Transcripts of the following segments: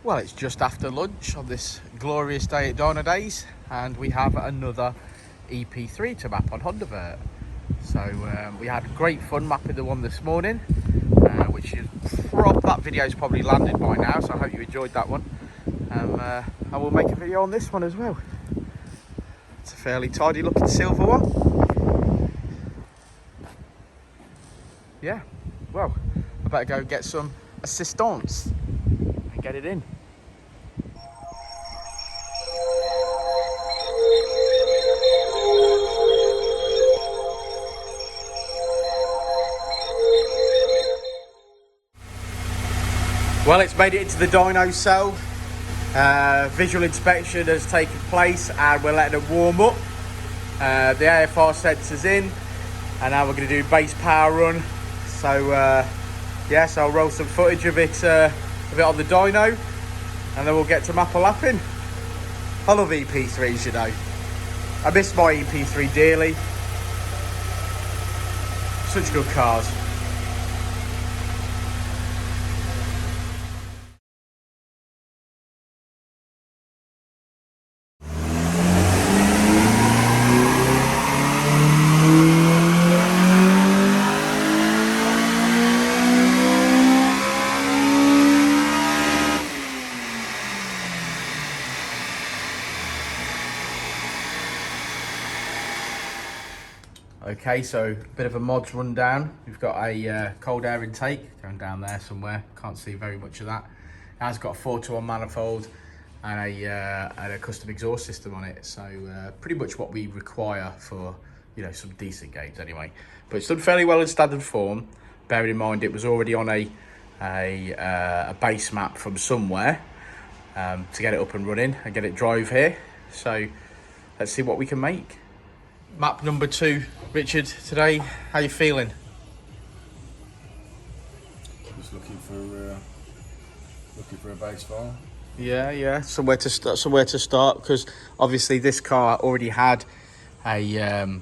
Well, it's just after lunch on this glorious day at Dynodaze, and we have another EP3 to map on Honda. So we had great fun mapping the one this morning, which is that video's probably landed by now, so I hope you enjoyed that one. I will make a video on this one as well. It's a fairly tidy looking silver one. Yeah, well, I better go get some assistance and get it in. Well, it's made it into the dyno cell. Visual inspection has taken place and we're letting it warm up. The AFR sensor's in, and now we're going to do base power run. So yes, I'll roll some footage of it on the dyno, and then we'll get to map a lapping. I love EP3s, you know. I miss my EP3 dearly. Such good cars. Okay, so a bit of a mods rundown. We've got a cold air intake going down there somewhere. Can't see very much of that. It has got a 4-to-1 manifold and a custom exhaust system on it. So pretty much what we require for, you know, some decent games anyway. But it's done fairly well in standard form. Bearing in mind it was already on a base map from somewhere to get it up and running and get it drive here. So let's see what we can make. Map number 2, Richard, today, how you feeling? Just looking for a base file. Yeah, somewhere to start, because obviously this car already had a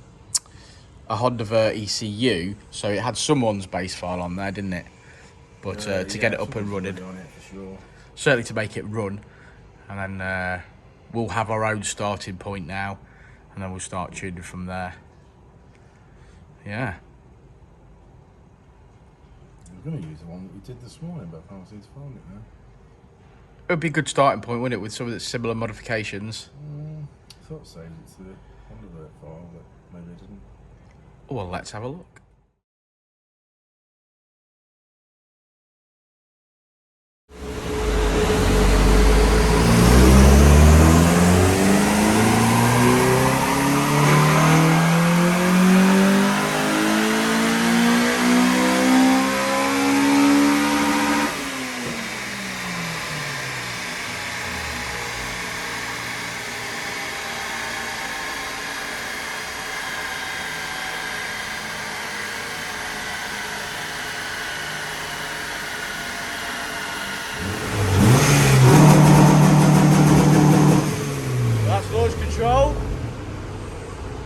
Honda ECU, so it had someone's base file on there, didn't it? But to get it up and running, on it for sure. Certainly to make it run, and then we'll have our own starting point now. And then we'll start tuning from there. Yeah. I was going to use the one that we did this morning, but I can't seem to find it now. It would be a good starting point, wouldn't it, with some of the similar modifications? I thought it saved it to the Honda file, but maybe it didn't. Well, let's have a look. Control.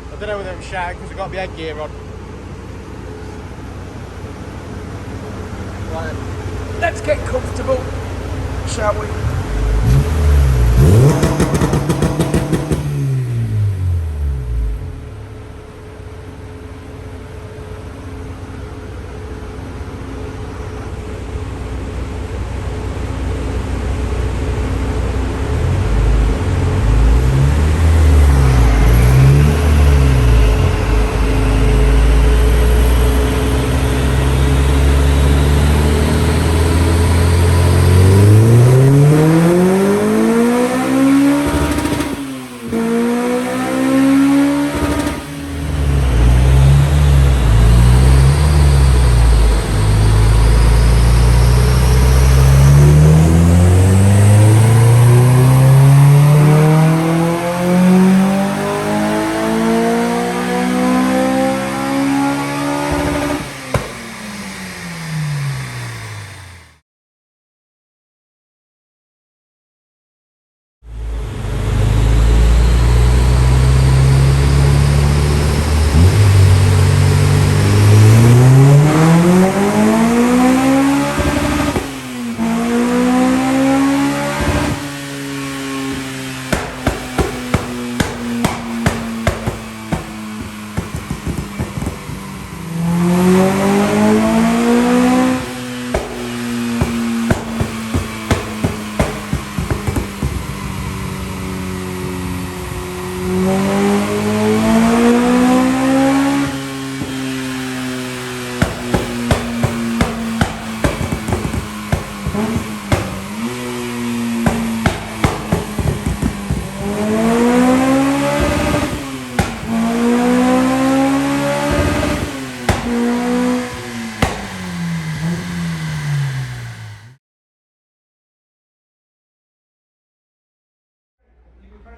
I don't know whether I'm shouting because I've got my headgear on. Right, let's get comfortable, shall we?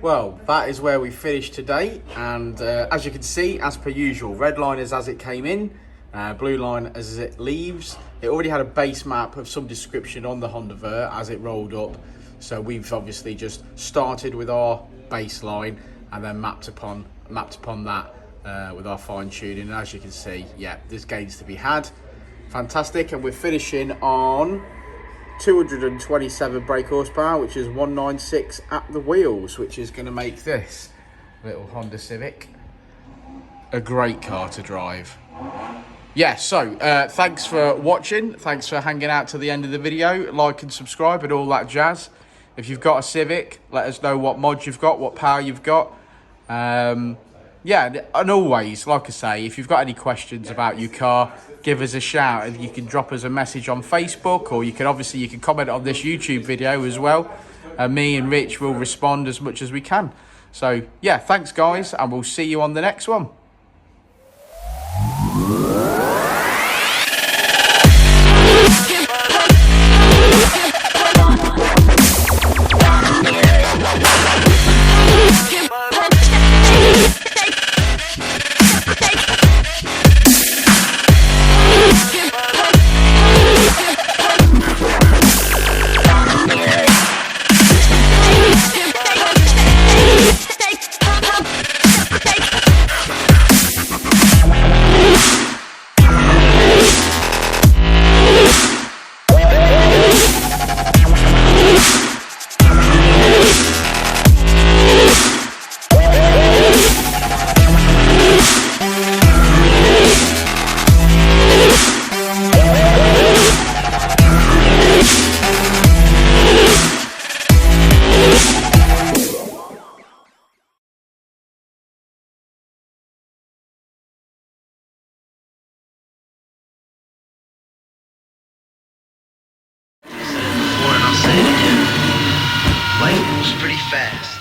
Well, that is where we finished today, and as you can see, as per usual, red line is as it came in, blue line as it leaves. It already had a base map of some description on the Honda Vert as it rolled up, so we've obviously just started with our baseline and then mapped upon that with our fine tuning. And as you can see, yeah, there's gains to be had. Fantastic, and we're finishing on 227 brake horsepower, which is 196 at the wheels, which is going to make this little Honda Civic a great car to drive. Yeah, so thanks for watching, thanks for hanging out to the end of the video. Like and subscribe and all that jazz. If you've got a Civic, let us know what mods you've got, what power you've got. Yeah, and always, like I say, if you've got any questions about your car, give us a shout, and you can drop us a message on Facebook, or you can comment on this YouTube video as well. Me and Rich will respond as much as we can. So yeah, thanks guys, and we'll see you on the next one. Before and I'll say it again. Life moves pretty fast.